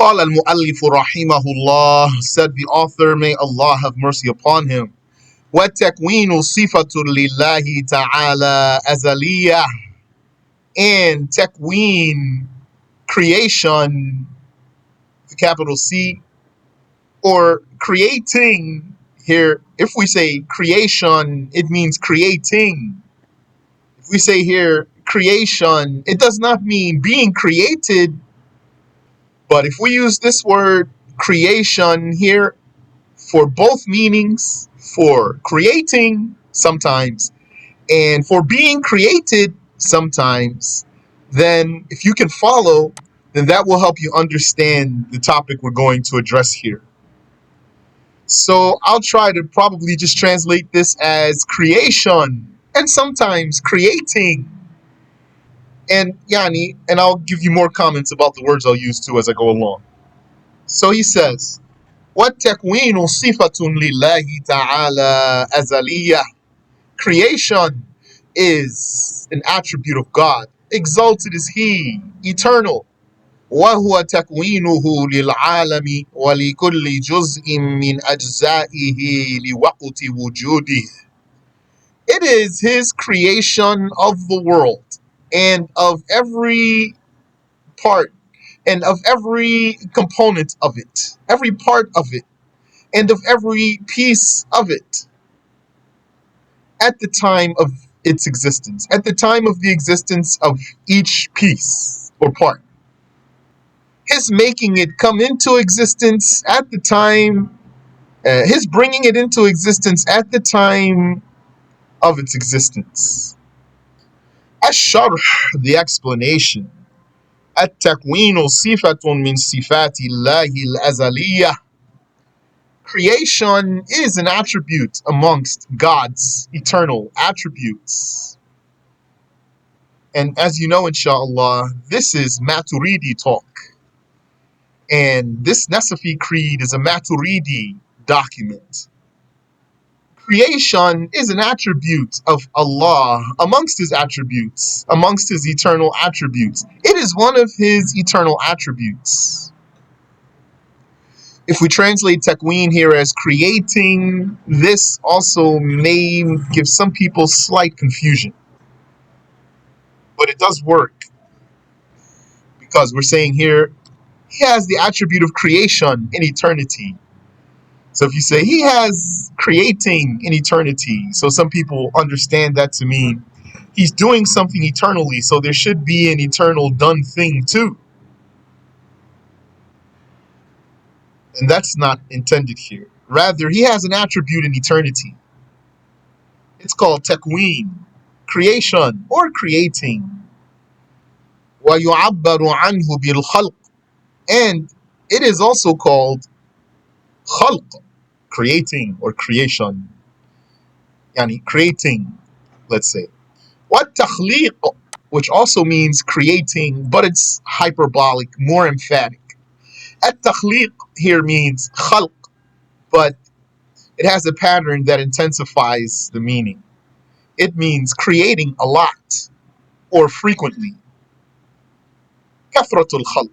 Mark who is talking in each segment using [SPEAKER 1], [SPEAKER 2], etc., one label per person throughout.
[SPEAKER 1] قال المؤلف رحمه الله, said the author, may Allah have mercy upon him, وَالتَّكْوِينُ صِفَةٌ لِلَّهِ تَعَالَى أَزَلِيَّةٌ, and takween, creation, capital C, or creating. Here, if we say creation, it means creating. If we say here creation, it does not mean being created. But if we use this word creation here for both meanings, for creating sometimes and for being created sometimes, then if you can follow, then that will help you understand the topic we're going to address here. So I'll try to probably just translate this as creation and sometimes creating. And I'll give you more comments about the words I'll use too as I go along. So he says, وَالتَّكْوِينُ صِفَةٌ لِلَّهِ تَعَالَى أَزَلِيَّةٌ. Creation is an attribute of God. Exalted is He, eternal. وَهُوَ تَكْوِينُهُ لِلْعَالَمِ وَلِكُلِّ جُزْءٍ مِّنْ أَجْزَائِهِ لِوَقْتِ وُجُودِهِ. It is His creation of the world and of every part and of every component of it, every part of it, and of every piece of it at the time of its existence, at the time of the existence of each piece or part. His making it come into existence at the time, His bringing it into existence at the time of its existence. SharH, the explanation. التكوين صفة من صفات الله الأزلية. Creation is an attribute amongst God's eternal attributes. And as you know, inshallah, this is Maturidi talk. And this Nasafi creed is a Maturidi document. Creation is an attribute of Allah amongst His attributes, amongst His eternal attributes. It is one of His eternal attributes. If we translate takween here as creating, this also may give some people slight confusion. But it does work, because we're saying here, He has the attribute of creation in eternity. So if you say He has creating in eternity, so some people understand that to mean He's doing something eternally, so there should be an eternal done thing too. And that's not intended here. Rather, He has an attribute in eternity. It's called takween, creation or creating. وَيُعَبَّرُ عَنْهُ بِالْخَلْقِ. And it is also called khalq, creating or creation. Creating, let's say. وَالتَّخْلِيقُ, which also means creating, but it's hyperbolic, more emphatic. At-takhliq here means khalq, but it has a pattern that intensifies the meaning. It means creating a lot or frequently. Kathratul khalq.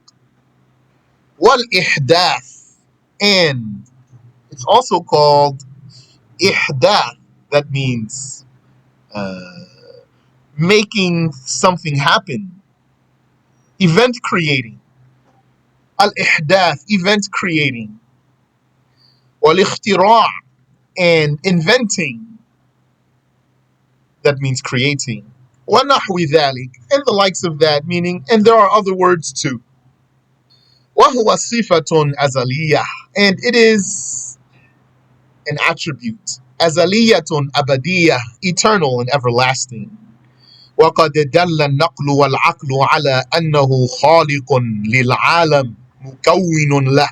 [SPEAKER 1] Wal-ihdath, and it's also called ihdath. That means making something happen, event creating. Al-ihdath, event creating. Wal-ikhtira', and inventing. That means creating. وَنَحْوِ ذَلِكَ, and the likes of that, meaning, and there are other words too. وَهُوَ صِفَةٌ أَزَلِيَّةٌ, and it is an attribute. أَزَلِيَّةٌ أَبَدِيَّةٌ, eternal and everlasting. وَقَدْ دَلَّ النَّقْلُ وَالْعَقْلُ عَلَى أَنَّهُ خَالِقٌ لِلْعَالَمِ مُكَوِّنٌ لَهُ.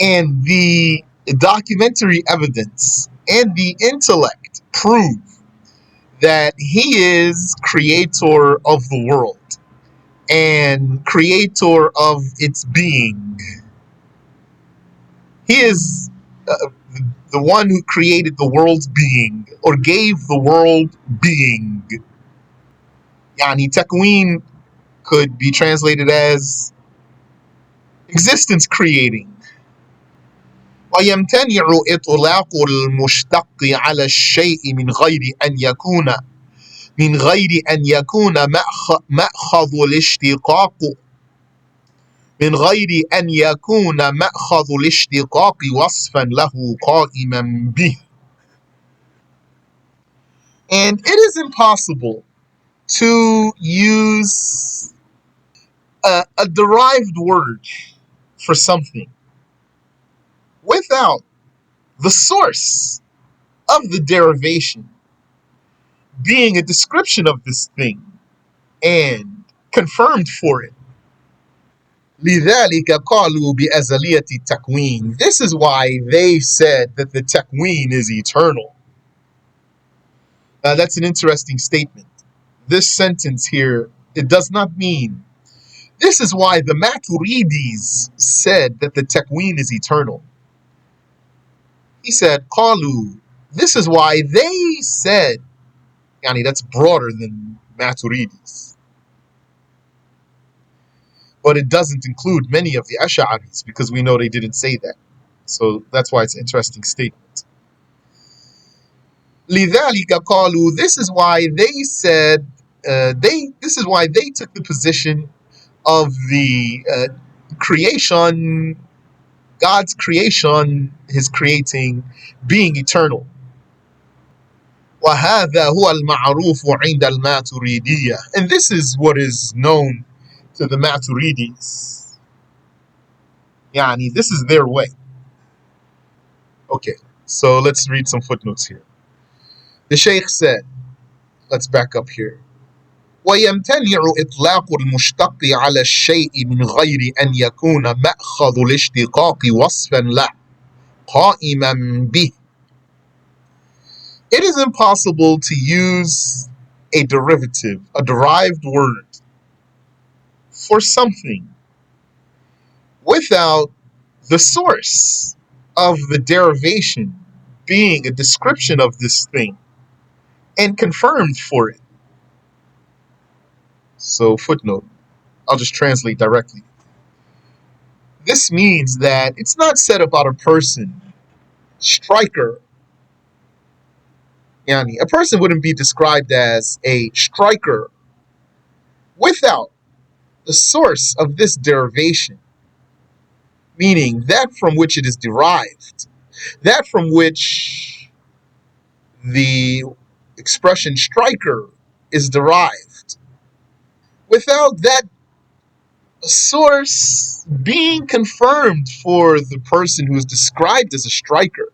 [SPEAKER 1] And the documentary evidence and the intellect prove that He is creator of the world and creator of its being. He is the one who created the world's being, or gave the world being. Yani takween could be translated as existence creating. ويمتنع إطلاق المشتق على الشيء من غير أن يكون مأخذ الاشتقاق من غير أن يكون مأخذ الاشتقاق وصفا له قائما به. And it is impossible to use a derived word for something without the source of the derivation being a description of this thing and confirmed for it. لذلك قالوا بأزلية التكوين. This is why they said that the Takween is eternal. That's an interesting statement. This sentence here, it does not mean. This is why the Maturidis said that the Takween is eternal. He said, قالوا. This is why they said, yani that's broader than Maturidis. But it doesn't include many of the Ash'aris because we know they didn't say that. So that's why it's an interesting statement. لذلك قالوا. This is why they said, this is why they took the position of the creation, God's creation, His creating, being eternal. وهذا هو المعروف عند الماتريدية. And this is what is known to the Maturidis. Yani, this is their way. Okay, so let's read some footnotes here. The Shaykh said, let's back up here. ويمتنع إطلاق المشتق على الشيء من غير أن يكون مأخذ الاشتقاق وصفا له قائما به. It is impossible to use a derivative, a derived word, for something without the source of the derivation being a description of this thing and confirmed for it. So, footnote, I'll just translate directly. This means that it's not said about a person, striker. Yani, a person wouldn't be described as a striker without the source of this derivation, meaning that from which it is derived, that from which the expression striker is derived. Without that source being confirmed for the person who is described as a striker,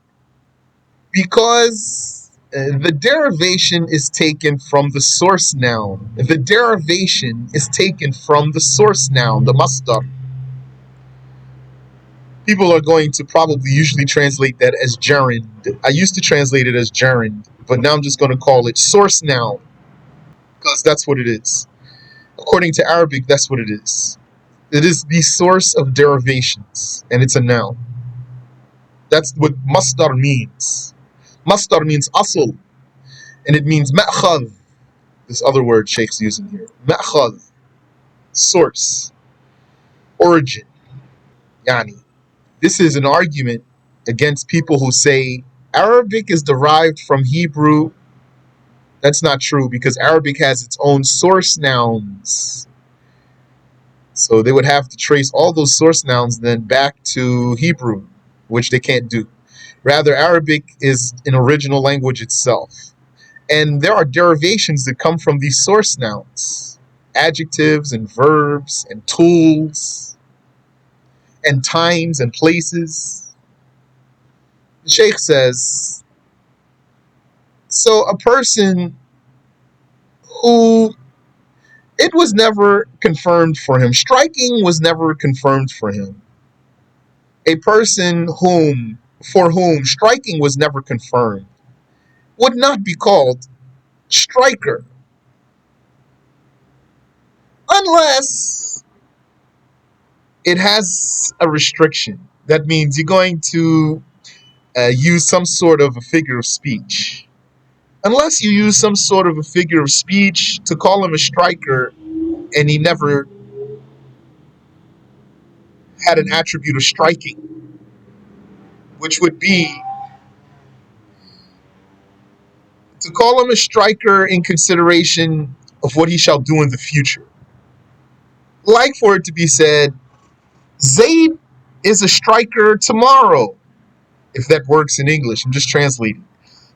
[SPEAKER 1] because the derivation is taken from the source noun. The derivation is taken from the source noun, the masdar. People are going to probably usually translate that as gerund. I used to translate it as gerund, but now I'm just going to call it source noun, because that's what it is. According to Arabic, that's what it is. It is the source of derivations, and it's a noun. That's what masdar means. Masdar means asl, and it means ma'khadh. This other word Shaykh's using here. Ma'khadh, source, origin. Yani, this is an argument against people who say Arabic is derived from Hebrew. That's not true, because Arabic has its own source nouns. So they would have to trace all those source nouns then back to Hebrew, which they can't do. Rather, Arabic is an original language itself. And there are derivations that come from these source nouns, adjectives and verbs and tools and times and places. The Shaykh says, so a person who it was never confirmed for him, striking was never confirmed for him. A person for whom striking was never confirmed would not be called striker unless it has a restriction. That means you're going to use some sort of a figure of speech. Unless you use some sort of a figure of speech to call him a striker and he never had an attribute of striking, which would be to call him a striker in consideration of what he shall do in the future. Like for it to be said, Zayd is a striker tomorrow, if that works in English. I'm just translating.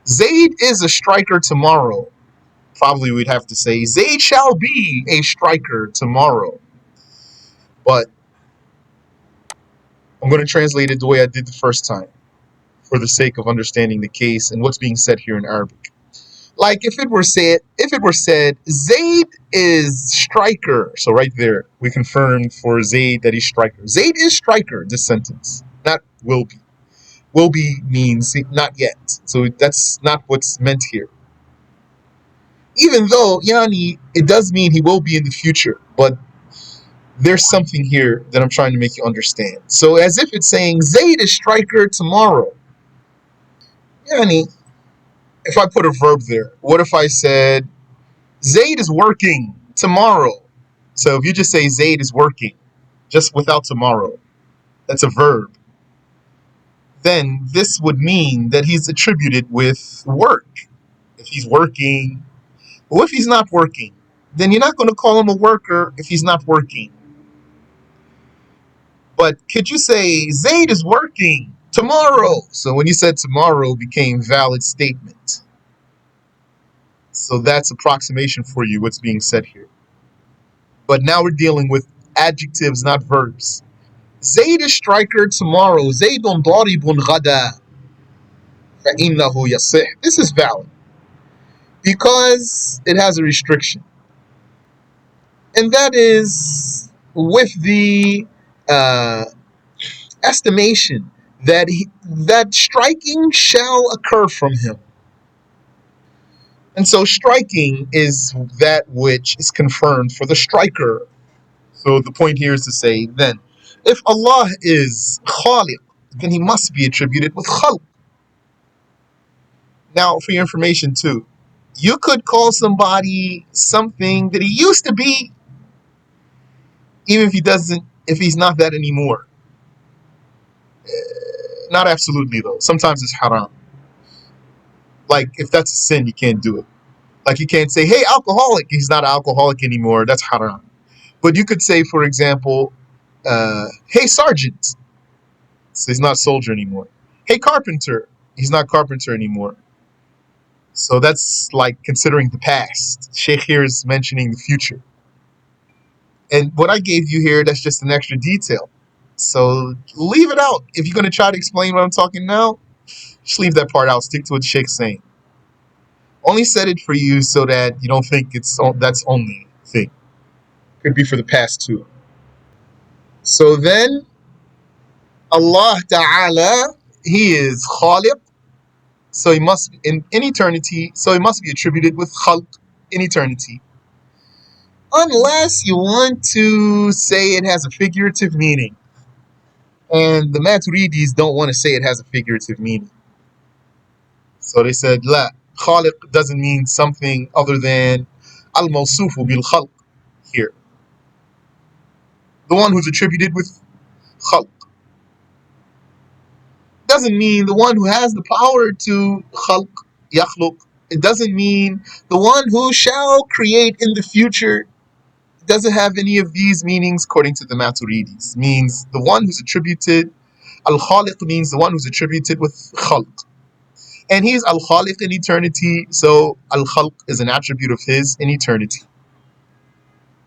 [SPEAKER 1] Zayd is a striker tomorrow. Probably we'd have to say, Zayd shall be a striker tomorrow. But I'm going to translate it the way I did the first time, for the sake of understanding the case and what's being said here in Arabic. Like if it were said, Zayd is striker. So right there, we confirmed for Zayd that he's striker. Zayd is striker, this sentence, not will be. Will be means not yet. So that's not what's meant here. Even though, yani, it does mean he will be in the future, but there's something here that I'm trying to make you understand. So as if it's saying, Zayd is striker tomorrow. Yani, if I put a verb there, what if I said, Zayd is working tomorrow? So if you just say Zayd is working, just without tomorrow, that's a verb. Then this would mean that he's attributed with work. If he's working, or if he's not working, then you're not going to call him a worker if he's not working. But could you say, Zayd is working tomorrow? So when you said tomorrow, it became valid statement. So that's approximation for you, what's being said here. But now we're dealing with adjectives, not verbs. Zayd is striker tomorrow. Zaydun daribun ghada. فَإِنَّهُ يَصِحْ. This is valid because it has a restriction. And that is with the estimation that striking shall occur from him. And so striking is that which is confirmed for the striker. So the point here is to say, then, if Allah is Khaliq, then he must be attributed with Khalq. Now, for your information too, you could call somebody something that he used to be, even if he's not that anymore. Not absolutely though. Sometimes it's haram. Like if that's a sin, you can't do it. Like you can't say, hey, alcoholic, he's not an alcoholic anymore. That's haram. But you could say, for example, hey, sergeant. So he's not soldier anymore. Hey, carpenter. He's not carpenter anymore. So that's like considering the past. Shaykh here is mentioning the future. And what I gave you here, that's just an extra detail. So leave it out. If you're going to try to explain what I'm talking now, just leave that part out. Stick to what Sheikh's saying. Only said it for you so that you don't think that's only thing. Could be for the past too. So then, Allah Ta'ala, He is Khaliq, so He must in eternity, so He must be attributed with Khalq in eternity. Unless you want to say it has a figurative meaning. And the Maturidis don't want to say it has a figurative meaning. So they said, La, Khaliq doesn't mean something other than Al-Mawsufu bil Khalq here. The one who's attributed with Khalq. Doesn't mean the one who has the power to Khalq, Yakhluq. It doesn't mean the one who shall create in the future. It doesn't have any of these meanings according to the Maturidis. It means the one who's attributed, Al-Khaliq means the one who's attributed with Khalq. And he's Al-Khaliq in eternity, so Al-Khalq is an attribute of his in eternity.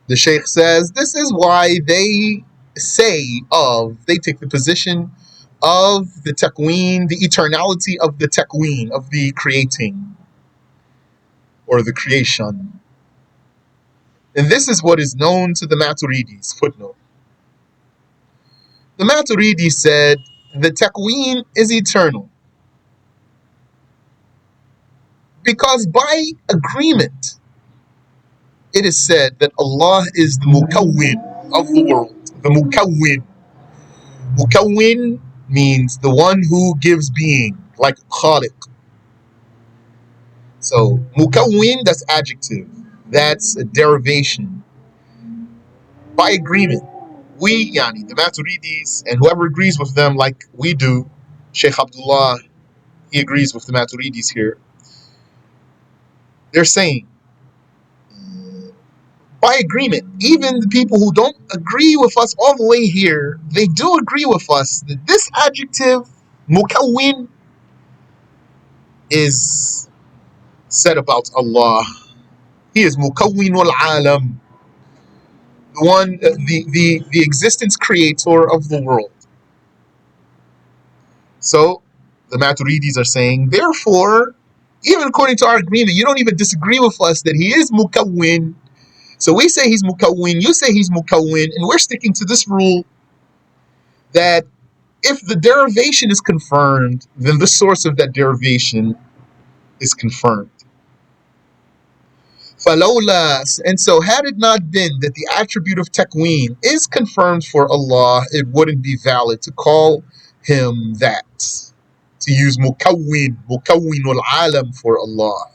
[SPEAKER 1] The Shaykh says, this is why they take the position of the Takween, the eternality of the Takween, of the creating, or the creation. And this is what is known to the Maturidis. Footnote. The Maturidis said, the Takween is eternal. Because by agreement, it is said that Allah is the Mukawwin of the world. The Mukawwin. Mukawwin means the one who gives being, like Khaliq. So, Mukawwin, that's adjective. That's a derivation. By agreement, We, yani, the Maturidis, and whoever agrees with them like we do, Shaykh Abdullah, he agrees with the Maturidis here. They're saying, by agreement, even the people who don't agree with us all the way here, they do agree with us that this adjective, mukawwin, is said about Allah. He is mukawwinul alam, the one, the existence creator of the world. So the Maturidis are saying, therefore, even according to our agreement, you don't even disagree with us that he is mukawwin. So we say he's mukawwin, you say he's mukawwin, and we're sticking to this rule that if the derivation is confirmed, then the source of that derivation is confirmed. فَلَوْلَا, and so had it not been that the attribute of Takween is confirmed for Allah, it wouldn't be valid to call him that. To use mukawwinul alam for Allah.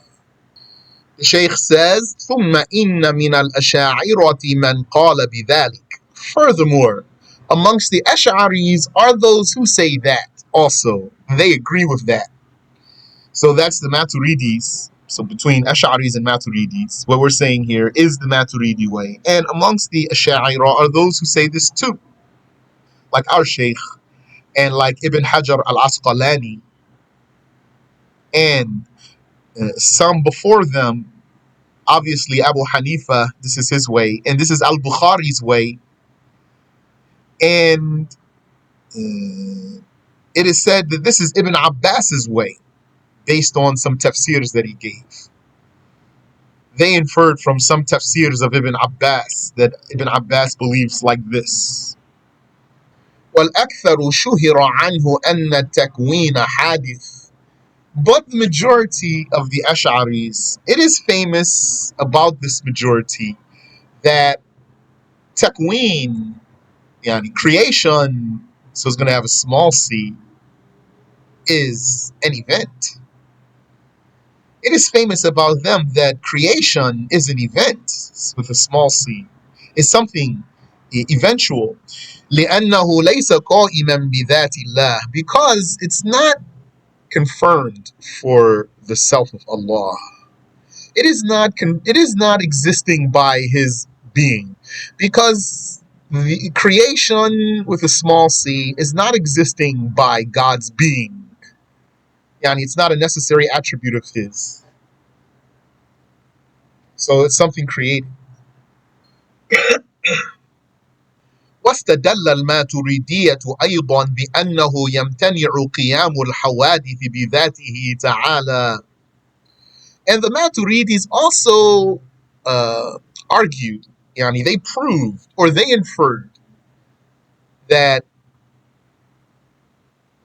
[SPEAKER 1] The Shaykh says, ثُمَّ إِنَّ مِنَ الْأَشَاعِرَةِ مَنْ قَالَ بِذَلِكَ. Furthermore, amongst the Ash'aris are those who say that also. They agree with that. So that's the Maturidis. So between Ash'aris and Maturidis, what we're saying here is the Maturidi way. And amongst the Ash'ira are those who say this too. Like our Shaykh, and like Ibn Hajar al-Asqalani, and some before them. Obviously, Abu Hanifa, this is his way, and this is Al-Bukhari's way. And it is said that this is Ibn Abbas's way, based on some tafsirs that he gave. They inferred from some tafsirs of Ibn Abbas that Ibn Abbas believes like this. وَالْأَكْثَرُ شُهِرَ عَنْهُ أَنَّ التَّكْوِينَ حَادِثٌ. But the majority of the Ash'aris, it is famous about this majority that Takween, yani creation, so it's going to have a small c, is an event. It is famous about them that creation is an event with a small c. It's something eventual. لأنه ليس قائما بذات الله, because it's not confirmed for the self of Allah. It is not existing by his being, because the creation with a small c is not existing by God's being. Yani it's not a necessary attribute of his. So it's something created. واستدل الماتريدية أيضا بأنه يمتنع قيام الحوادث بذاته تعالى. And the Maturidis also argued, yani they proved or they inferred that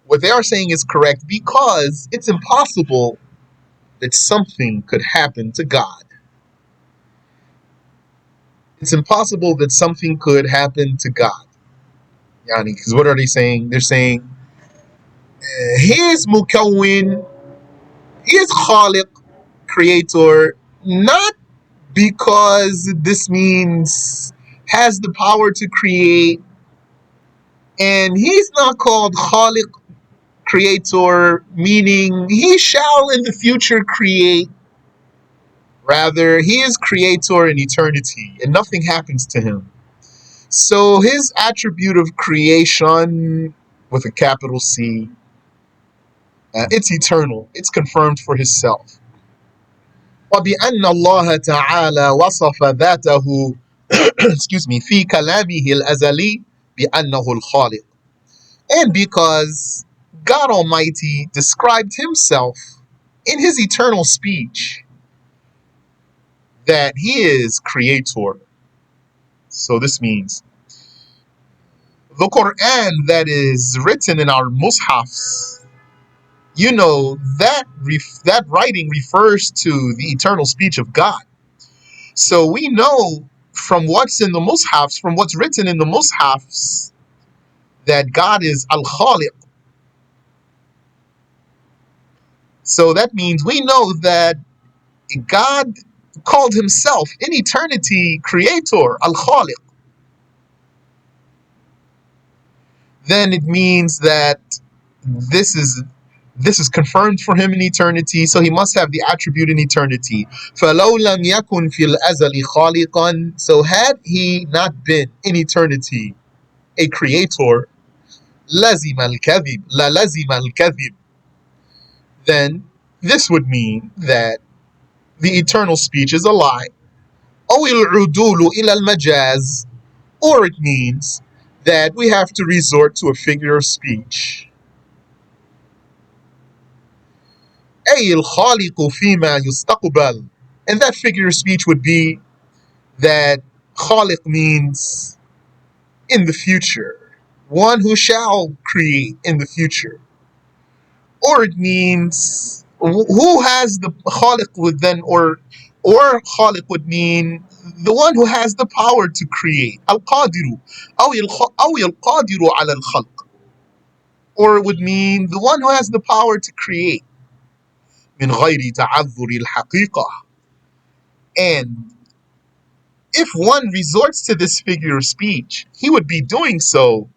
[SPEAKER 1] what they are saying is correct because it's impossible that something could happen to God. It's impossible that something could happen to God. Yani, because what are they saying? They're saying he is mukawwin, he is khaliq, creator, not because this means has the power to create, and he's not called khaliq, creator, meaning he shall in the future create. Rather, he is creator in eternity, and nothing happens to him. So his attribute of creation, with a capital C, it's eternal. It's confirmed for his self. وَبِأَنَّ اللَّهَ تَعَالَى وَصَفَ ذَاتَهُ excuse me, في كلامه الأزلي بأنه الخالق. And because God Almighty described himself in his eternal speech that he is creator. So this means the Quran that is written in our mushafs, you know, that writing refers to the eternal speech of God. So we know from what's in the mushafs, from what's written in the mushafs, that God is Al-Khaliq. So that means we know that God called himself in eternity creator, Al-Khaliq. then it means that this is this is confirmed for him in eternity, so he must have the attribute in eternity. فَلَوْ لَمْ يَكُنْ فِي الْأَزَلِ خَالِقًا, so had he not been in eternity a creator, لَزِمَ الْكَذِبِ لَلَزِمَ الْكَذِبِ, then this would mean that the eternal speech is a lie. أو العدول إلى المجاز, or it means that we have to resort to a figure of speech. أي الخالق فيما يستقبل, and that figure of speech would be that khaliq means in the future, one who shall create in the future. Or it means who has the khaliq would then, or khaliq would mean the one who has the power to create. Al-Qadiru, أو القادر على الخلق, or it would mean the one who has the power to create. من غير تعذر الحقيقة, and if one resorts to this figure of speech, he would be doing so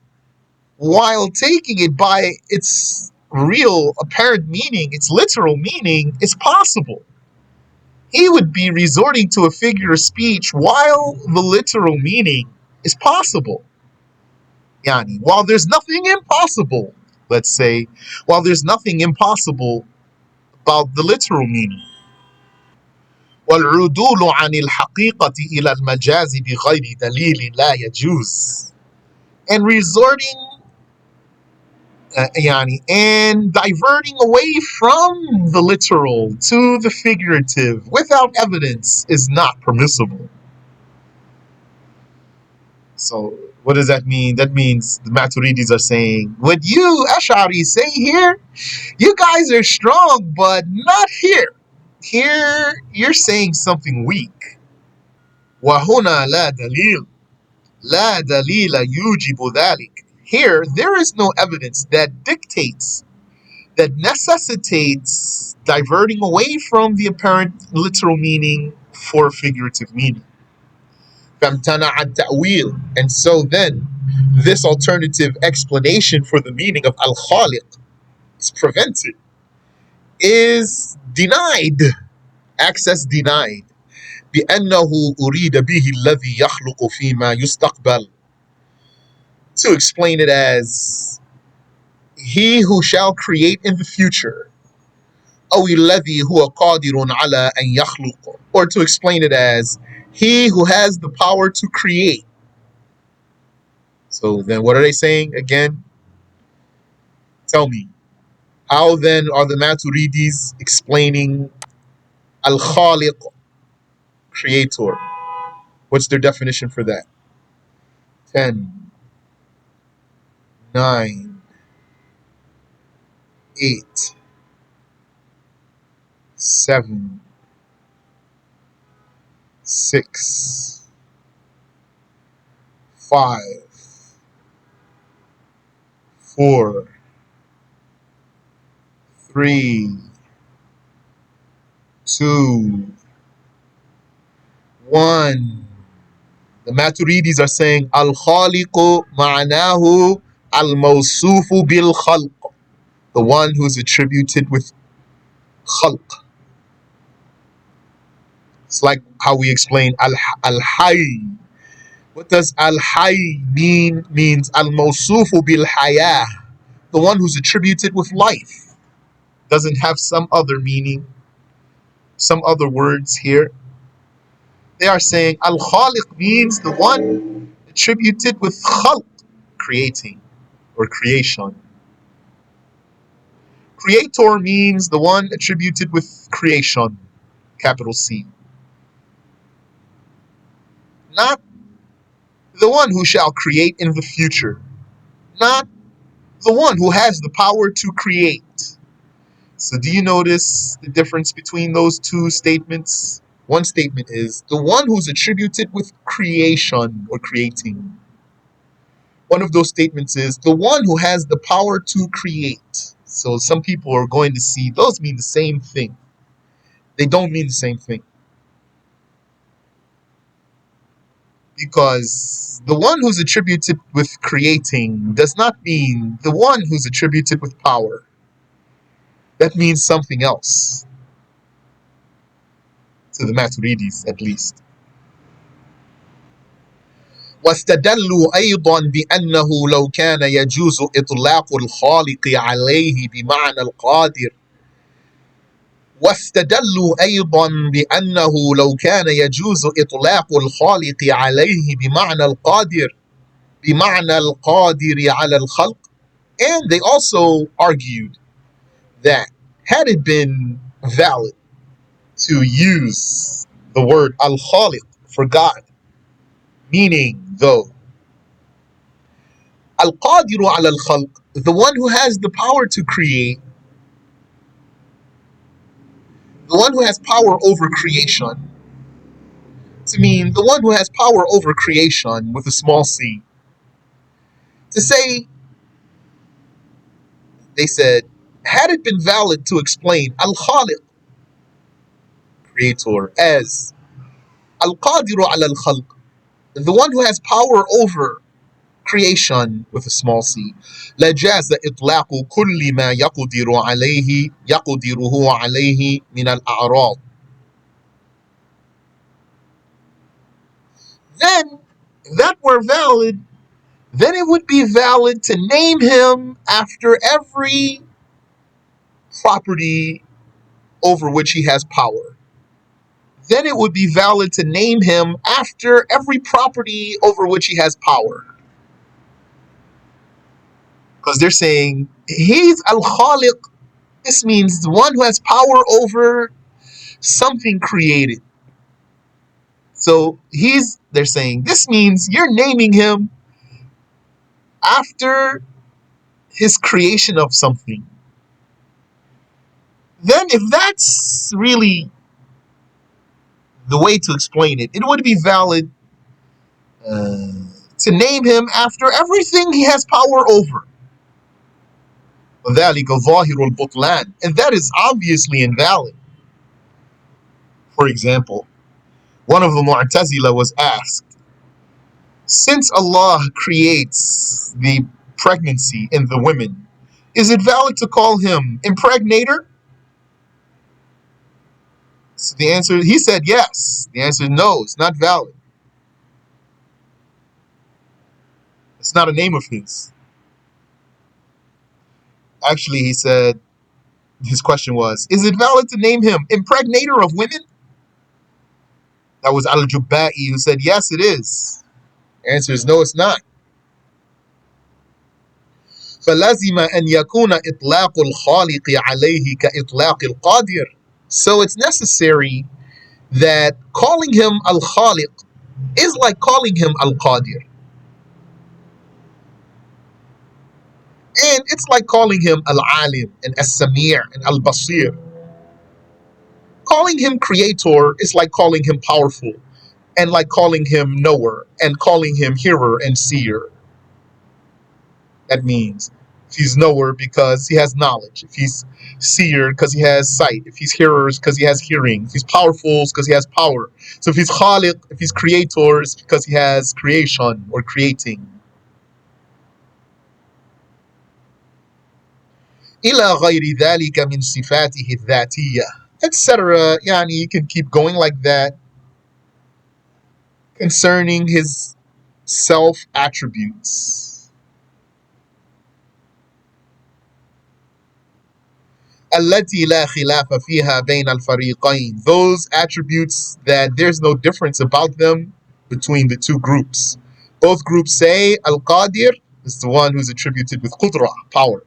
[SPEAKER 1] while taking it by its real apparent meaning, its literal meaning, is possible. He would be resorting to a figure of speech while the literal meaning is possible. Yani, while there's nothing impossible, let's say, while there's nothing impossible about the literal meaning. والعدول عن الحقيقة إلى المجاز بغير دليل لا يجوز, and resorting and diverting away from the literal to the figurative without evidence is not permissible. So what does that mean? That means the Maturidis are saying, what you Ash'ari say here, you guys are strong, but not here. Here you're saying something weak. وَهُنَا لَا دَلِيلٌ لَا دَلِيلَ يُوجِبُ ذَلِكَ. Here, there is no evidence that dictates, that necessitates diverting away from the apparent literal meaning for figurative meaning. فَامْتَنَعَ التَّأْوِيلُ, and so then, this alternative explanation for the meaning of Al-Khaliq is prevented, is denied, access denied. بأنه أريد به الذي يخلق فيما يستقبل, to explain it as he who shall create in the future, أو الذي هو قادر على أن يخلق, or to explain it as he who has the power to create. So then what are they saying again? Tell me, how then are the Maturidis explaining Al-Khaliq, creator? What's their definition for that? 10, 9, 8, 7, 6, 5, 4, 3, 2, 1. The Maturidis are saying Al-Khaliqu ma'anahu al-mawsufu bil-khalq, the one who is attributed with khalq. It's like how we explain al-hayy. What does al-hayy mean? Means al-mawsufu bil-hayah, the one who's attributed with life. Doesn't have some other meaning, some other words here. They are saying Al-Khaliq means the one attributed with khalq, creating or creation. Creator means the one attributed with creation, capital C. Not the one who shall create in the future. Not the one who has the power to create. So do you notice the difference between those two statements? One statement is the one who's attributed with creation or creating. One of those statements is the one who has the power to create. So some people are going to see those mean the same thing. They don't mean the same thing. Because the one who's attributed with creating does not mean the one who's attributed with power. That means something else, to the Maturidis at least. واستدلوا أيضا بأنه لو كان يجوز إطلاق الخالق عليه بمعنى القادر واستدلوا أيضا بأنه لو كان يجوز إطلاق الخالق عليه بمعنى القادر على الخلق. And they also argued that had it been valid to use the word Al-Khaliq for God, meaning though Al-Qadiru ala al-Khalq, the one who has the power to create, the one who has power over creation, to mean the one who has power over creation with a small c, to say, they said, had it been valid to explain Al-Khaliq, creator, as Al-Qadiru ala al-Khalq, the one who has power over creation with a small c, لجاز إطلاق كل ما يقدره عليه من الأعراض. Then, if that were valid, then it would be valid to name him after every property over which he has power. Then it would be valid to name him after every property over which he has power. Because they're saying, he's Al-Khaliq. This means the one who has power over something created. So they're saying, this means you're naming him after his creation of something. Then if that's really the way to explain it, it would be valid to name him after everything he has power over. وذلك ظاهر البطلان, and that is obviously invalid. For example, one of the Mu'tazila was asked, since Allah creates the pregnancy in the women, is it valid to call him impregnator? So the answer, he said yes. The answer is no, it's not valid. It's not a name of his. Actually, he said, his question was, is it valid to name him impregnator of women? That was Al-Jubba'i who said, yes, it is. The answer is no, it's not. فلزم أن يكون إطلاق الخالق عليه كإطلاق القادر. So it's necessary that calling him Al-Khaliq is like calling him Al-Qadir. And it's like calling him Al-Alim and As-Sami' and Al-Basir. Calling him creator is like calling him powerful, and like calling him knower, and calling him hearer and seer. That means if he's knower because he has knowledge, if he's seer because he has sight, if he's hearer because he has hearing, if he's powerful because he has power. So if he's Khaliq, if he's creator, it's because he has creation or creating. إلى غير ذلك من صفاته الذاتية, etc. Yani you can keep going like that concerning his self attributes. التي لا خلاف فيها بين الفريقين, those attributes that there's no difference about them between the two groups. Both groups say Al-Qadir is the one who's attributed with Qudra, power.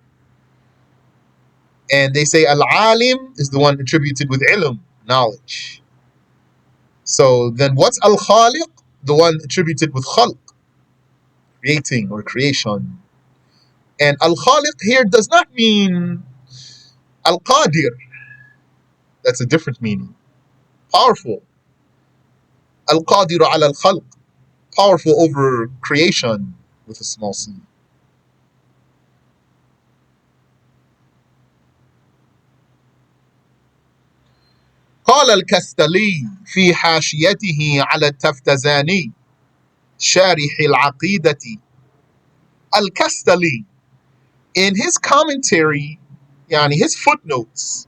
[SPEAKER 1] And they say Al-Alim is the one attributed with Ilm, knowledge. So then what's Al-Khaliq? The one attributed with Khalq, creating or creation. And Al-Khaliq here does not mean Al-Qadir. That's a different meaning. Powerful. Al-Qadiru ala al-Khalq, powerful over creation with a small c. قال الكستلي في حاشيته على التفتزاني, شارح العقيدة الكستلي, in his commentary, yani his footnotes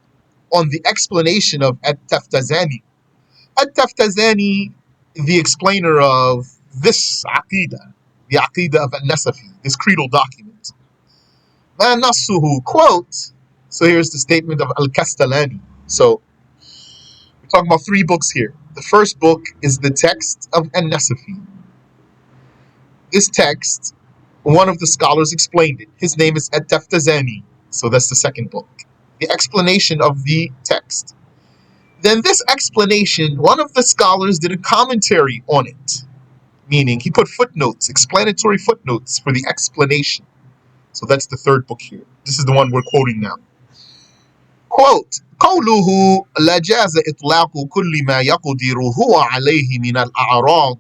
[SPEAKER 1] on the explanation of At-Taftazani. At-Taftazani, the explainer of this Aqidah, the Aqidah of An-Nasafiyyah, this creedal document. Ma nasuhu, quote, so here's the statement of Al-Kastalani. So we're talking about three books here. The first book is the text of An-Nasafiyyah. This text, one of the scholars explained it. His name is At-Taftazani. So that's the second book. The explanation of the text. Then this explanation, one of the scholars did a commentary on it, meaning he put footnotes, explanatory footnotes for the explanation. So that's the third book here. This is the one we're quoting now. Quote, قوله لجاز إطلاق كل ما يقدر هو عليه من الأعراض.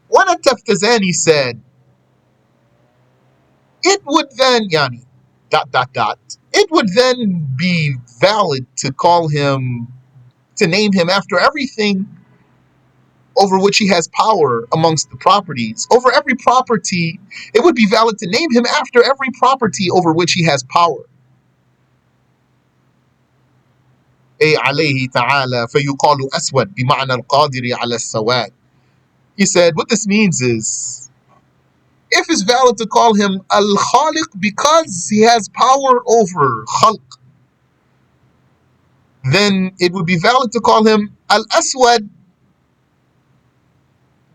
[SPEAKER 1] When At-Taftazani said, it would then, yani, ... it would then be valid to call him, to name him after everything over which he has power amongst the properties. Over every property, it would be valid to name him after every property over which he has power. أي عليه تعالى فيقال أسود بمعنى القادر على السواد. He said, what this means is, if it's valid to call him Al-Khaliq because he has power over Khalq, then it would be valid to call him Al-Aswad,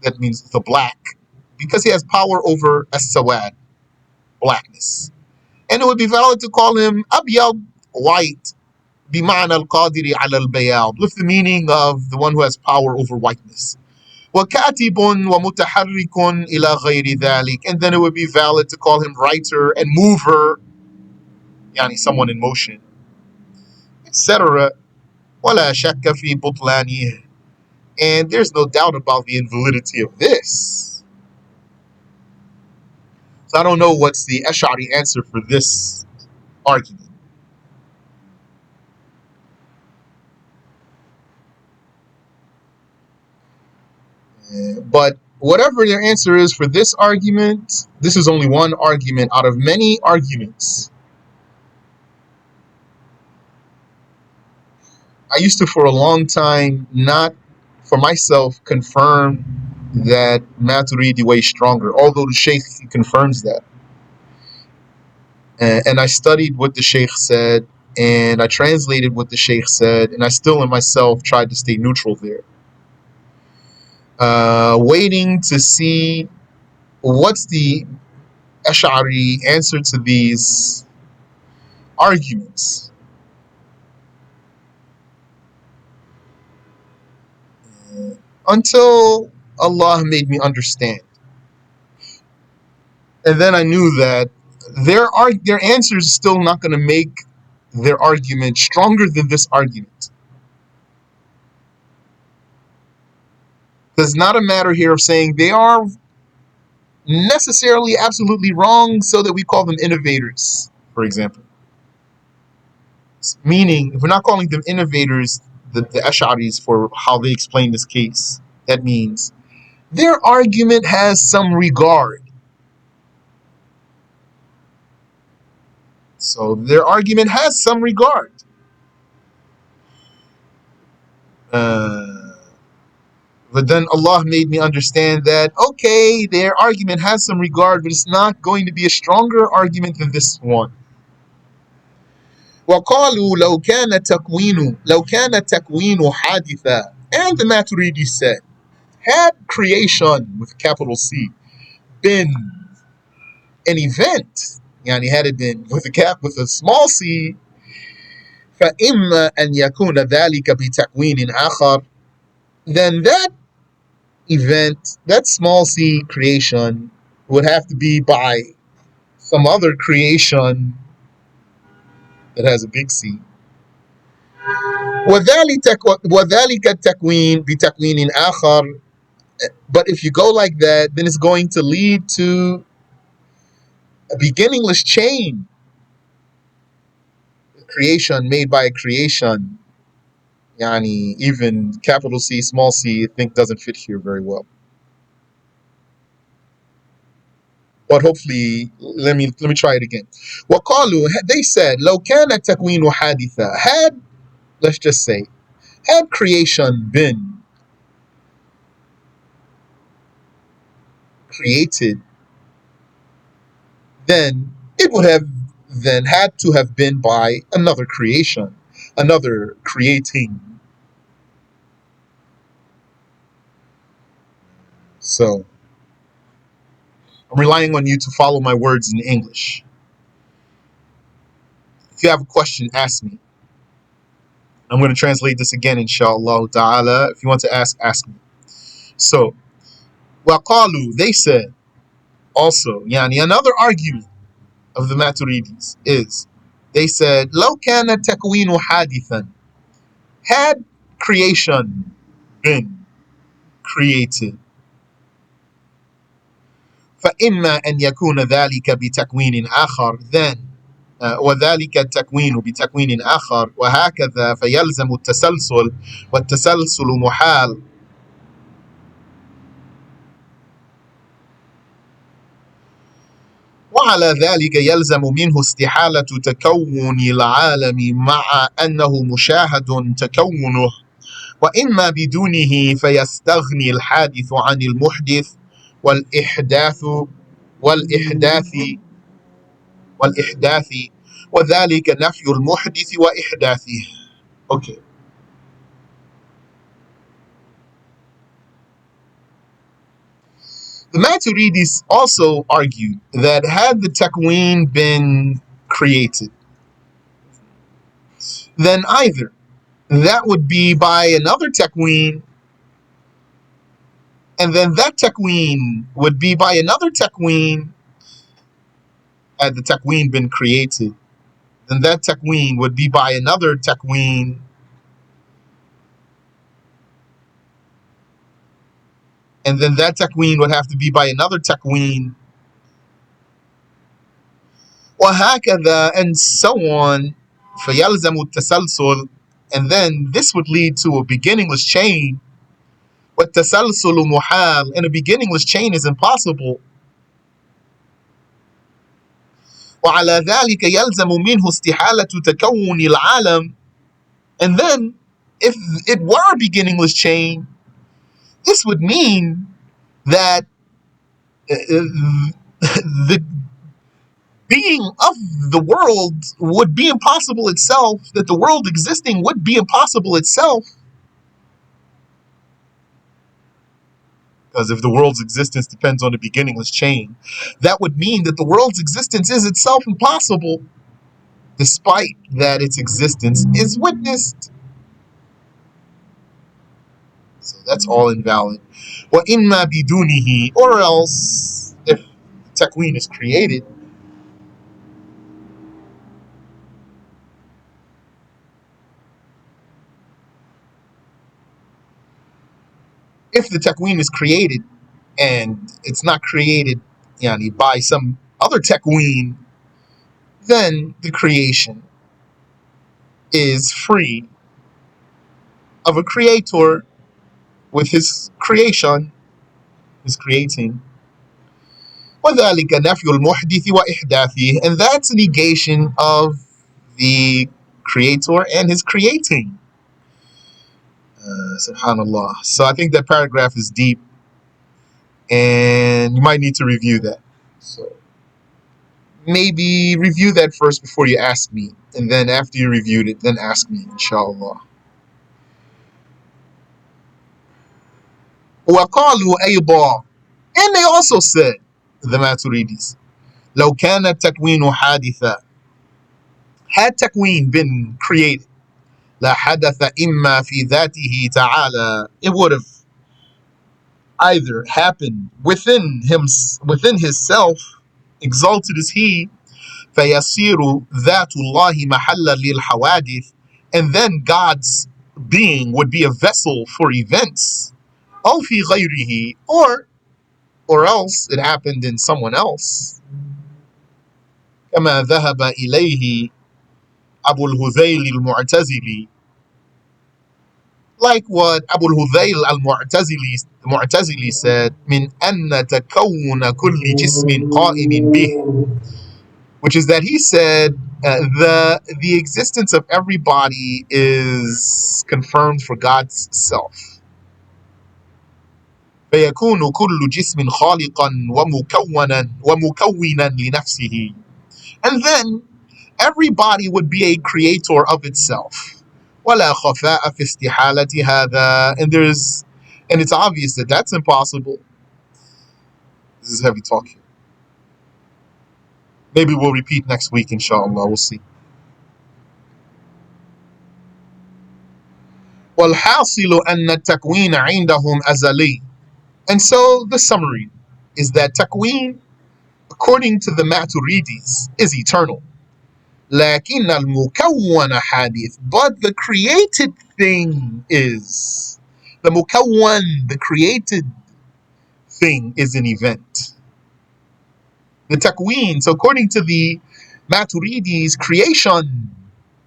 [SPEAKER 1] that means the black, because he has power over As-Sawad, blackness. And it would be valid to call him Abyad, white, بمعنى القادر على البياض, with the meaning of the one who has power over whiteness. وكاتب ومتحرك إلى غير ذلك, and then it would be valid to call him writer and mover, يعني someone in motion, etc. ولا شك في بطلانه, and there's no doubt about the invalidity of this. So I don't know what's the Ash'ari answer for this argument. But whatever their answer is for this argument, this is only one argument out of many arguments. I used to, for a long time, not for myself, confirm that Maturidi way is stronger, although the Shaykh confirms that. And I studied what the Shaykh said, and I translated what the Shaykh said, and I still in myself tried to stay neutral there. Waiting to see what's the Ash'ari answer to these arguments. Until Allah made me understand. And then I knew that their answer is still not going to make their argument stronger than this argument. It's not a matter here of saying they are necessarily absolutely wrong so that we call them innovators, for example. Meaning, if we're not calling them innovators, the Ash'aris, for how they explain this case, that means their argument has some regard. So their argument has some regard. But then Allah made me understand that, okay, their argument has some regard, but it's not going to be a stronger argument than this one. وَقَالُوا لَوْ كَانَ تَكْوِينُ حَادِثًا. And the Maturidi said, had creation, with capital C, been an event, yani had it been with a small c, فَإِمَّا أَنْ يَكُونَ ذَلِكَ بِتَكْوِينٍ آخَرٍ, then that event, that small c creation, would have to be by some other creation that has a big C. وَذَلِكَ التَّكْوِينِ بِتَكْوِينٍ آخَرٍ. But if you go like that, then it's going to lead to a beginningless chain. A creation made by a creation Yani even capital C, small c, I think doesn't fit here very well. But hopefully, let me try it again. وقالوا, they said, لو كان التكوين حادثا, had, let's just say, had creation been created, then it would have then had to have been by another creation, another creating. So I'm relying on you to follow my words in English. If you have a question, ask me. I'm going to translate this again, inshallah ta'ala. If you want to ask me. So, وَقَالُوا, they said, also, yani another argument of the Maturidis is, they said, لو كان التكوين حادثا, had creation been created, فإما أن يكون ذلك بتكوين آخر, then وذلك التكوين بتكوين آخر, وهكذا فيلزم التسلسل, والتسلسل محال, وعلى ذلك يلزم منه استحالة تكون العالم مع أنه مشاهد تكونه, وإما بدونه فيستغني الحادث عن المحدث والإحداث والإحداث والإحداث وذلك نفي المحدث وإحداثه. Okay. The Maturidis also argued that had the Takween been created, then either that would be by another Takween, and then that Takween would be by another Takween. Had the Takween been created, then that Takween would be by another Takween, and then that Takween would have to be by another Takween, وهكذا, and so on. فيلزم التسلسل, and then this would lead to a beginningless chain. والتسلسل محال, and a beginningless chain is impossible. وعلى ذلك يلزم منه استحالة تكون العالم, and then if it were a beginningless chain, this would mean that the being of the world would be impossible itself, that the world existing would be impossible itself. Because if the world's existence depends on a beginningless chain, that would mean that the world's existence is itself impossible, despite that its existence is witnessed. So that's all invalid. وَإِنَّا بِدُونِهِ, or else, if Takween is created, if the Takween is created and it's not created yani, by some other Takween, then the creation is free of a creator with his creation, his creating. وَذَلِكَ نَفْيُ الْمُحْدِثِ وَإِحْدَاثِهِ, and that's a negation of the creator and his creating. Subhanallah. So I think that paragraph is deep, and you might need to review that. So maybe review that first before you ask me, and then after you reviewed it, then ask me, inshallah. وَقَالُوا أَيْضًا, and they also said, the Maturidis, لو كان التكوين حادثا, had Takween been created, لحدث إما في ذاته تعالى, it would have either happened within his self, exalted is he, فيصير ذات الله محلا للحوادث, and then God's being would be a vessel for events, أو في غيره, or else it happened in someone else. كما ذهب إليه أبو الهذيل المعتزلي, Like what Abu al-Hudayl al-Mu'tazili said, من أن تكون كل جسم قائم به, which is that he said the existence of every body is confirmed for God's self. فيكون كل جسم خالقا ومكونا لنفسه, and then every body would be a creator of itself. ولا خفاء في استحالة هذا, and it's obvious that that's impossible. This is heavy talk here. Maybe we'll repeat next week, inshallah. We'll see. والحاصل أن التكوين عندهم أزلي. And so the summary is that Takween, according to the Maturidis, is eternal. لكن المكون حادث, but the created thing is. The mukawwan, the created thing, is an event. The Takween, so according to the Maturidis, creation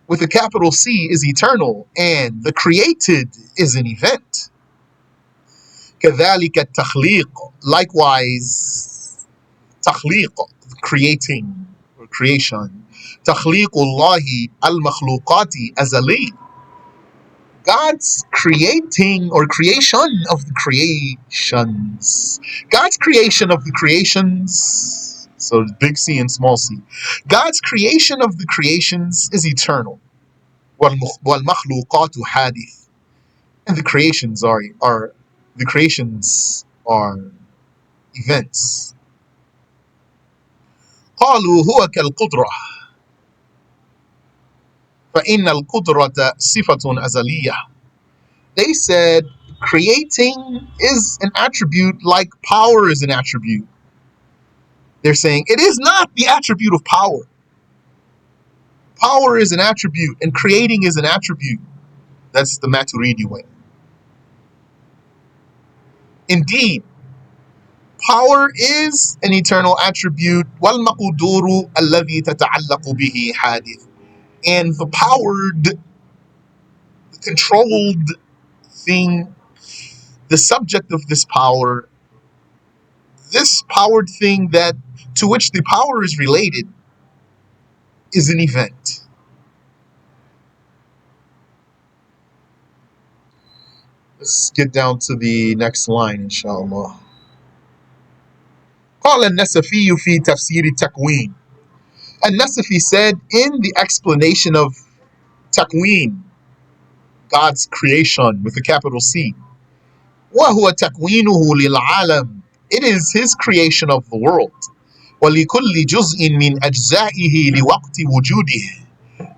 [SPEAKER 1] with a capital C is eternal, and the created is an event. كذلك التخليق, likewise, تخليق, creating or creation. تخليق الله المخلوقات أزلي, God's creating or creation of the creations. God's creation of the creations, so big C and small c. God's creation of the creations is eternal. وَالْمَخْلُوقَاتُ حَادِث, and the creations are events. قالوا هو كالقدرة فإن القدرة صفة أزلية. They said creating is an attribute like power is an attribute. They're saying it is not the attribute of power. Power is an attribute and creating is an attribute. That's the Maturidi way. Indeed, power is an eternal attribute. وَالْمَقْدُورُ الَّذِي تَتَعَلَّقُ بِهِ حَادِثٌ. And the powered, the controlled thing, the subject of this powered thing that to which the power is related is an event. Let's get down to the next line, inshallah. قال النسفي في تفسير التكوين. An-Nasafi said in the explanation of Takween, God's creation with a capital C, وهو تكوينه للعالم, it is his creation of the world. ولكل جزء من أجزائه لوقت وجوده,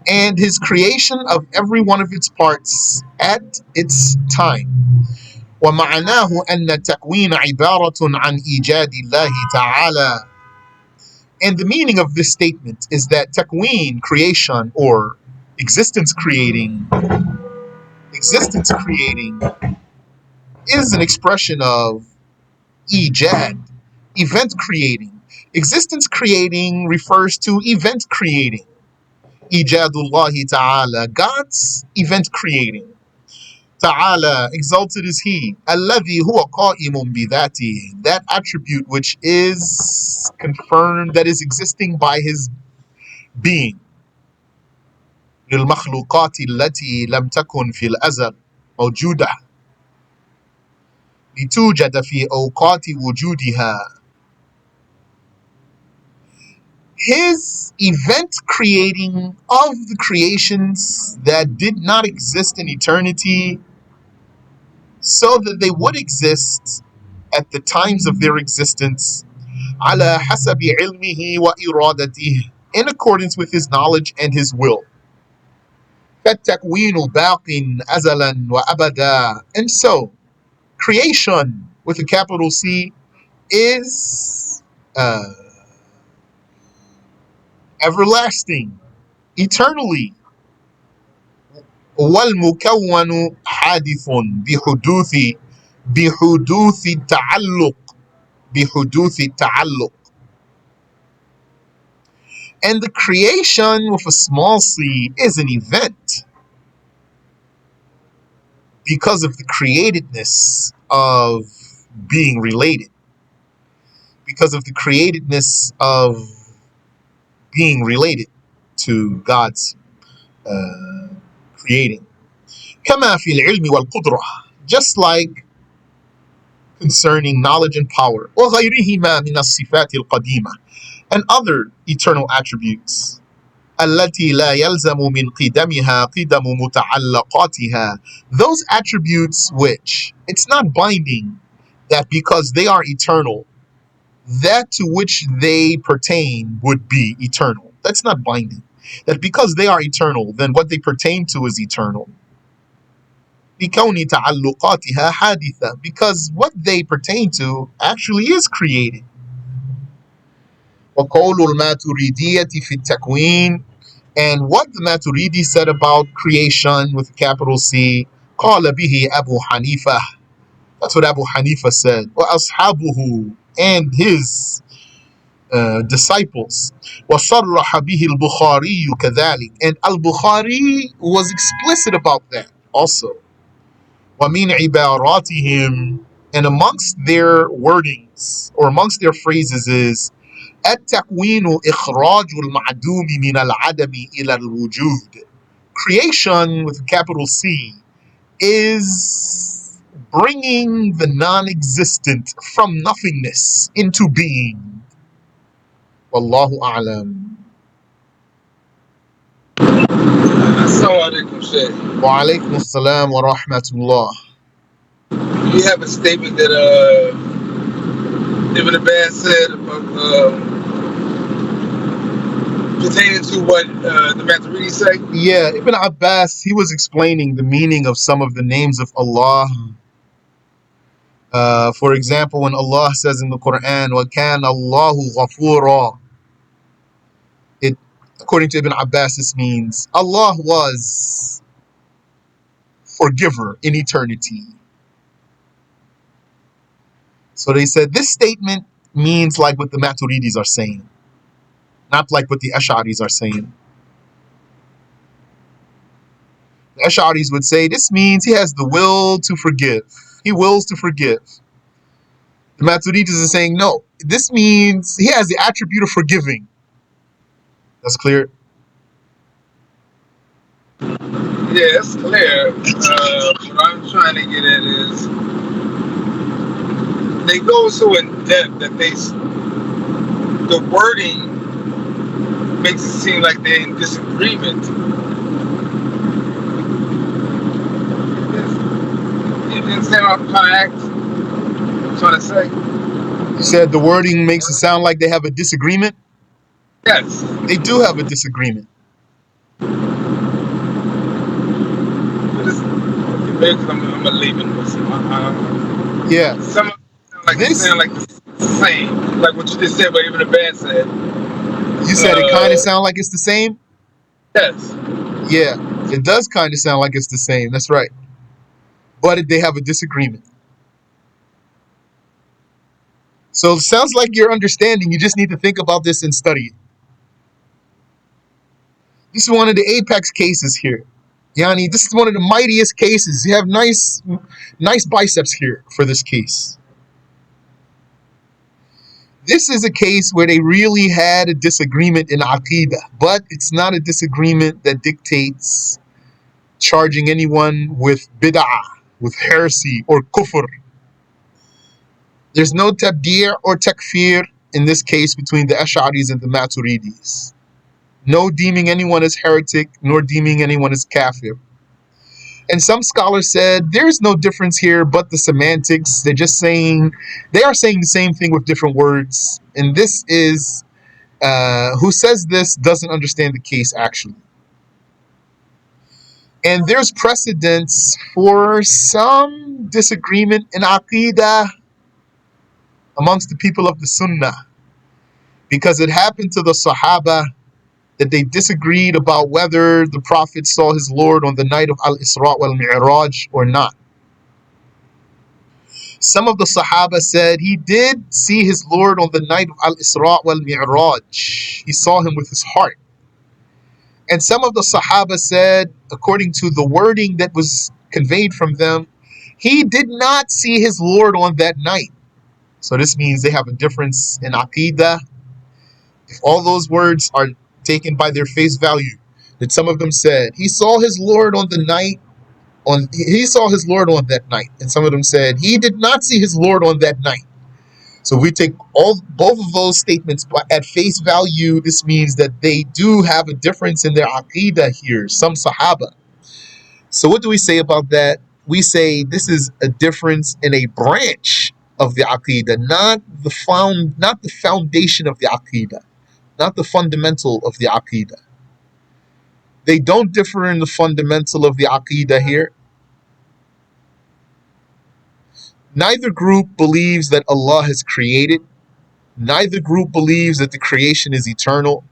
[SPEAKER 1] and his creation of every one of its parts at its time. ومعناه أن التكوين عبارة عن إيجاد الله تعالى. And the meaning of this statement is that takween, creation, or existence creating, is an expression of ijad, event creating. Existence creating refers to event creating. Ijadullahi ta'ala, God's event creating. Ta'ala, exalted is He. Alladhi huwa qa'imun bidhati, that attribute which is confirmed, that is existing by His being. للمخلوقات التي لم تكن في الأزل موجودة لتوجد في أوقات وجودها. His event creating of the creations that did not exist in eternity, so that they would exist at the times of their existence, على حسب علمه وإرادته, in accordance with his knowledge and his will. فالتكوين باق أزلا وأبدا. And so, creation with a capital C is everlasting, eternally. والمكون حادث بحدوث التعلق. And the creation with a small c is an event. because of the createdness of being related, because of the createdness of being related to God's creating. كما في العلم والقدرة, just like concerning knowledge and power, وغيرهما من الصفات القديمة, and other eternal attributes. التي لا يلزم من قدمها قدم متعلقاتها, those attributes which it's not binding that because they are eternal, that to which they pertain would be eternal. That's not binding. That because they are eternal, then what they pertain to is eternal. بكون تعلقاتها حادثة, because what they pertain to actually is created. وقول الماتريدية في التكوين, and what the Maturidi said about creation with a capital C, قال به أبو حنيفة, that's what Abu Hanifa said. وأصحابه, and his disciples. وصرح به البخاري كذلك, and Al-Bukhari was explicit about that also. ومن عباراتهم, and amongst their wordings or amongst their phrases is التكوين إخراج المعدوم من العدم إلى الوجود. Creation with a capital C is bringing the non-existent from nothingness into being. Wallahu a'lam.
[SPEAKER 2] Assalamu alaikum, Shaykh.
[SPEAKER 1] Wa alaikum assalam wa rahmatullah.
[SPEAKER 2] You have a statement that Ibn Abbas said about pertaining to what the Maturidi say?
[SPEAKER 1] Yeah, Ibn Abbas, he was explaining the meaning of some of the names of Allah. For example, when Allah says in the Quran, وَكَانَ اللَّهُ غَفُورًا, it, according to Ibn Abbas, this means Allah was forgiver in eternity. So they said this statement means like what the Maturidis are saying, not like what the Ash'aris are saying. The Ash'aris would say this means he has the will to forgive. He wills to forgive. The Maturidis are saying no, this means he has the attribute of forgiving. That's clear?
[SPEAKER 2] Yeah, it's clear. What I'm trying to get at is they go so in depth that the wording makes it seem like they're in disagreement. You understand what I'm trying to say?
[SPEAKER 1] You said the wording makes it sound like they have a disagreement?
[SPEAKER 2] Yes.
[SPEAKER 1] They do have a disagreement.
[SPEAKER 2] Maybe because I'm a layman Muslim.
[SPEAKER 1] Yeah.
[SPEAKER 2] Some of them sound like the same, like what you just said, what Ibn Abbas said.
[SPEAKER 1] You said it kind of sound like it's the same?
[SPEAKER 2] Yes.
[SPEAKER 1] Yeah, it does kind of sound like it's the same. That's right. But they have a disagreement. So it sounds like you're understanding. You just need to think about this and study it. This is one of the apex cases here. Yani, this is one of the mightiest cases. You have nice biceps here for this case. This is a case where they really had a disagreement in Aqidah, but it's not a disagreement that dictates charging anyone with bid'ah, with heresy or kufr. There's no tabdi' or takfir in this case between the Ash'aris and the Maturidis. No deeming anyone as heretic, nor deeming anyone as kafir. And some scholars said there's no difference here but the semantics. They are saying the same thing with different words. And this is, who says this doesn't understand the case actually. And there's precedence for some disagreement in Aqidah amongst the people of the Sunnah, because it happened to the Sahaba that they disagreed about whether the Prophet saw his Lord on the night of Al-Isra wal-Mi'raj or not. Some of the Sahaba said he did see his Lord on the night of Al-Isra wal-Mi'raj. He saw him with his heart. And some of the Sahaba said, according to the wording that was conveyed from them, he did not see his Lord on that night. So this means they have a difference in Aqidah. If all those words are taken by their face value, that some of them said, he saw his Lord on the night, he saw his Lord on that night. And some of them said, he did not see his Lord on that night. So we take both of those statements at face value. This means that they do have a difference in their Aqidah here, some Sahaba. So what do we say about that? We say this is a difference in a branch of the Aqidah, not the foundation of the Aqidah, not the fundamental of the Aqidah. They don't differ in the fundamental of the Aqidah here. Neither group believes that Allah has created. Neither group believes that the creation is eternal.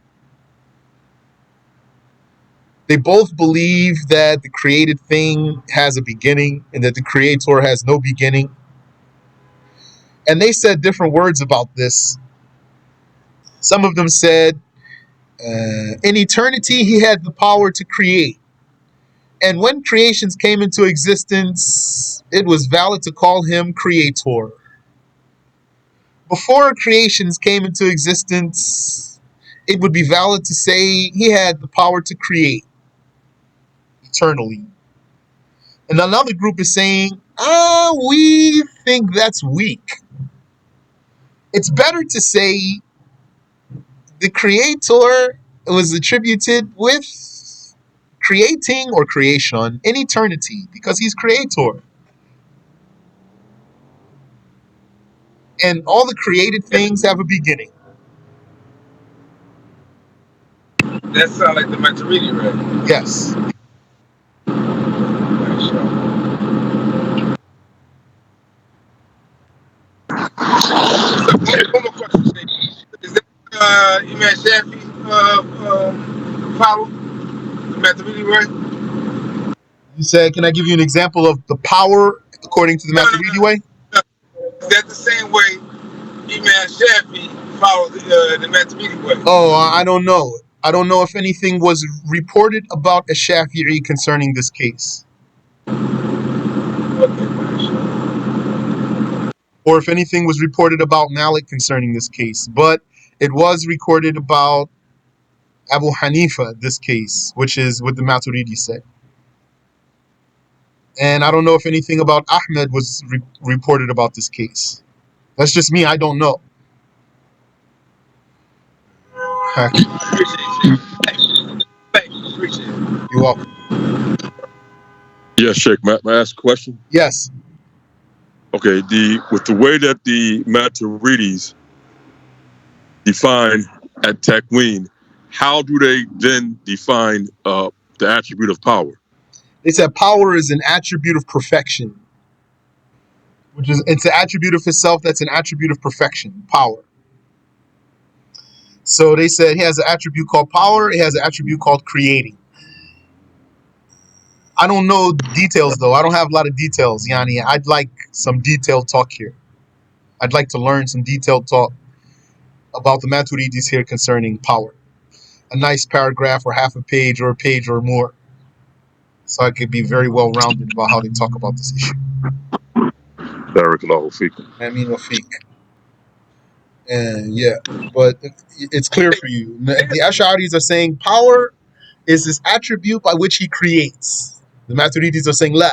[SPEAKER 1] They both believe that the created thing has a beginning and that the creator has no beginning. And they said different words about this. Some of them said, in eternity, he had the power to create. And when creations came into existence, it was valid to call him creator. Before creations came into existence, it would be valid to say he had the power to create eternally. And another group is saying, we think that's weak. It's better to say the creator was attributed with creating or creation in eternity because he's creator. And all the created things have a beginning.
[SPEAKER 2] That sounds like the Maturidi, right?
[SPEAKER 1] Yes.
[SPEAKER 2] One more question, Shaykh. Is that Imam Shafi follow the Maturidi way?
[SPEAKER 1] You said, can I give you an example of the power according to the Maturidi way?
[SPEAKER 2] No. Is that the same way Imam Shafi followed the Maturidi way?
[SPEAKER 1] Oh, I don't know. I don't know if anything was reported about a Shafi'i concerning this case.
[SPEAKER 2] Okay,
[SPEAKER 1] or if anything was reported about Malik concerning this case. But it was recorded about Abu Hanifa, this case, which is what the Maturidi said. And I don't know if anything about Ahmed was reported about this case. That's just me. I don't know.
[SPEAKER 2] Appreciate you. Thank you. Appreciate it.
[SPEAKER 1] You're welcome.
[SPEAKER 3] Yes, Shaykh. May I ask a question?
[SPEAKER 1] Yes.
[SPEAKER 3] Okay. With the way that the Maturidis define at Takween, how do they then define the attribute of power?
[SPEAKER 1] They said power is an attribute of perfection, it's an attribute of itself that's an attribute of perfection, power. So they said he has an attribute called power, he has an attribute called creating. I don't know details though. I don't have a lot of details, Yani. I'd like some detailed talk here. I'd like to learn some detailed talk about the Maturidis here concerning power. A nice paragraph or half a page or a page or more. So I could be very well rounded about how they talk about this issue.
[SPEAKER 3] Barakallahu feekum.
[SPEAKER 1] I mean, Wafiq. And yeah, but it's clear for you. The Ash'aris are saying power is this attribute by which he creates. The Maturidis are saying la.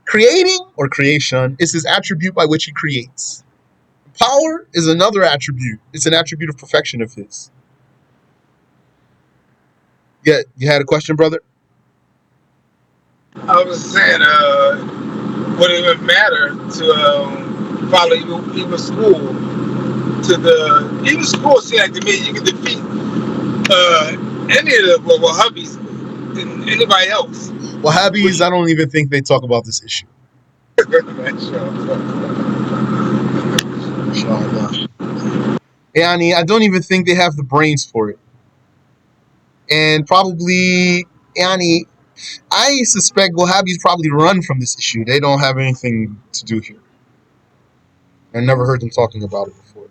[SPEAKER 1] Creating or creation is his attribute by which he creates. Power is another attribute. It's an attribute of perfection of his. Yeah, you had a question, brother?
[SPEAKER 2] I was saying, would it even matter to follow even school to the even school? See, like to me, you can defeat any of the Wahhabis and anybody else.
[SPEAKER 1] Wahhabis, I don't even think they talk about this issue. Yani, I don't even think they have the brains for it. And probably, Yani, I suspect Wahhabis probably run from this issue. They don't have anything to do here. I never heard them talking about it before.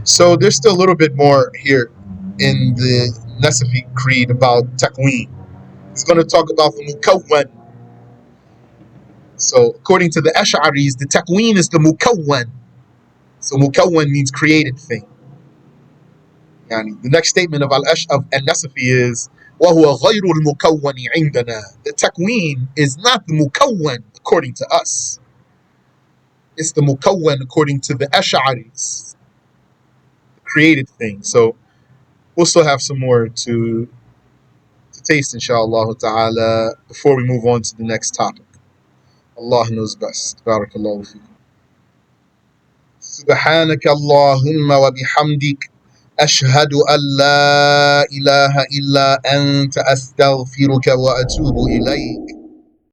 [SPEAKER 1] So there's still a little bit more here in the Nasafiyyah creed about Takween. He's going to talk about the Mukawwan. So according to the Ash'aris, the Takween is the Mukawwan. So Mukawwan means created thing. Yani the next statement of An-Nasafiyyah is وَهُوَ غَيْرُ الْمُكَوَّنِ عِنْدَنَا. The Takween is not the Mukawwan according to us. It's the Mukawwan according to the Ash'aris, the created thing. So we'll still have some more to taste, inshallah ta'ala, before we move on to the next topic. Allah knows best. Barakallahu fikum. سبحانك اللهم وبحمدك أشهد أن لا إله إلا أنت أستغفرك وأتوب إليك